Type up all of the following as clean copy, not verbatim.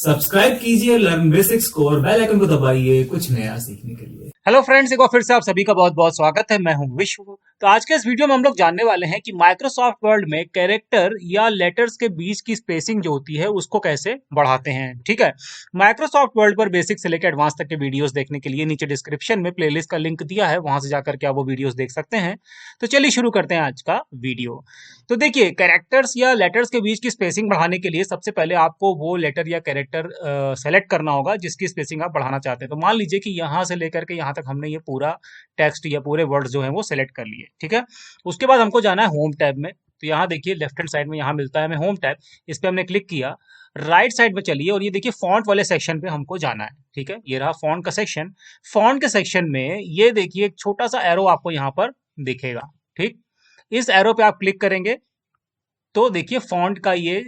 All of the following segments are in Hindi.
सब्सक्राइब कीजिए लर्न बेसिक्स को और बेल आइकन को दबाइए कुछ नया सीखने के लिए। हेलो फ्रेंड्स, एक बार फिर से आप सभी का बहुत बहुत स्वागत है। मैं हूं विश्व। तो आज के इस वीडियो में हम लोग जानने वाले हैं कि माइक्रोसॉफ्ट वर्ड में कैरेक्टर या लेटर्स के बीच की स्पेसिंग जो होती है उसको कैसे बढ़ाते हैं। ठीक है, माइक्रोसॉफ्ट वर्ड पर बेसिक से लेकर एडवांस तक के वीडियोस देखने के लिए नीचे डिस्क्रिप्शन में प्लेलिस्ट का लिंक दिया है, वहां से जाकर के आप वो वीडियोस देख सकते हैं। तो चलिए शुरू करते हैं आज का वीडियो। तो देखिए, कैरेक्टर्स या लेटर्स के बीच की स्पेसिंग बढ़ाने के लिए सबसे पहले आपको वो लेटर या कैरेक्टर सेलेक्ट करना होगा जिसकी स्पेसिंग आप बढ़ाना चाहते हैं। तो मान लीजिए कि यहाँ से लेकर के यहाँ तक हमने ये पूरा टेक्स्ट या पूरे वर्ड्स जो हैं वो सेलेक्ट कर लिए। ठीक है, उसके बाद हमको जाना है होम टैब में। तो यहाँ देखिए लेफ्ट हैंड साइड में यहाँ मिलता है हमें होम टैब, इस पर हमने क्लिक किया। राइट साइड में चलिए और ये देखिए फॉन्ट वाले सेक्शन पे हमको जाना है। ठीक है, ये रहा फॉन्ट का सेक्शन। फॉन्ट के सेक्शन में ये देखिए एक छोटा सा एरो आपको यहाँ पर दिखेगा। ठीक, इस एरो पे आप क्लिक करेंगे तो देखिए फॉन्ट का ये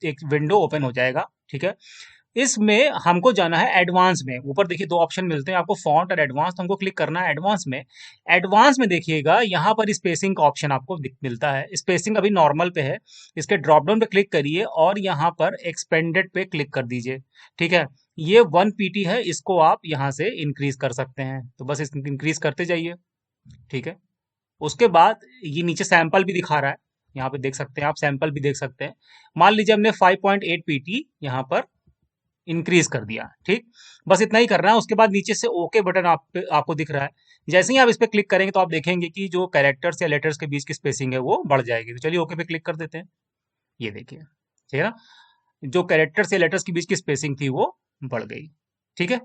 एक विंडो ओपन हो जाएगा। ठीक है, इसमें हमको जाना है एडवांस में। ऊपर देखिए दो ऑप्शन मिलते हैं आपको, फॉन्ट और एडवांस। तो हमको क्लिक करना है एडवांस में। एडवांस में देखिएगा यहाँ पर स्पेसिंग का ऑप्शन आपको मिलता है। स्पेसिंग अभी नॉर्मल पे है, इसके ड्रॉप डाउन पे क्लिक करिए और यहाँ पर एक्सपेंडेड पे क्लिक कर दीजिए। ठीक है, ये 1 pt है, इसको आप यहाँ से इंक्रीज कर सकते हैं। तो बस इस इंक्रीज करते जाइए। ठीक है, उसके बाद ये नीचे सैंपल भी दिखा रहा है, यहाँ पे देख सकते हैं आप, सैंपल भी देख सकते हैं। मान लीजिए हमने 5.8 pt यहाँ पर इंक्रीज कर दिया। ठीक, बस इतना ही करना है। उसके बाद नीचे से ओके बटन आपको दिख रहा है। जैसे ही आप इस पे क्लिक करेंगे तो आप देखेंगे कि जो कैरेक्टर्स या लेटर्स के बीच की स्पेसिंग है वो बढ़ जाएगी। तो चलिए ओके पे क्लिक कर देते हैं। ये देखिए, ठीक है ना, जो कैरेक्टर्स या लेटर्स के बीच की स्पेसिंग थी वो बढ़ गई। ठीक है।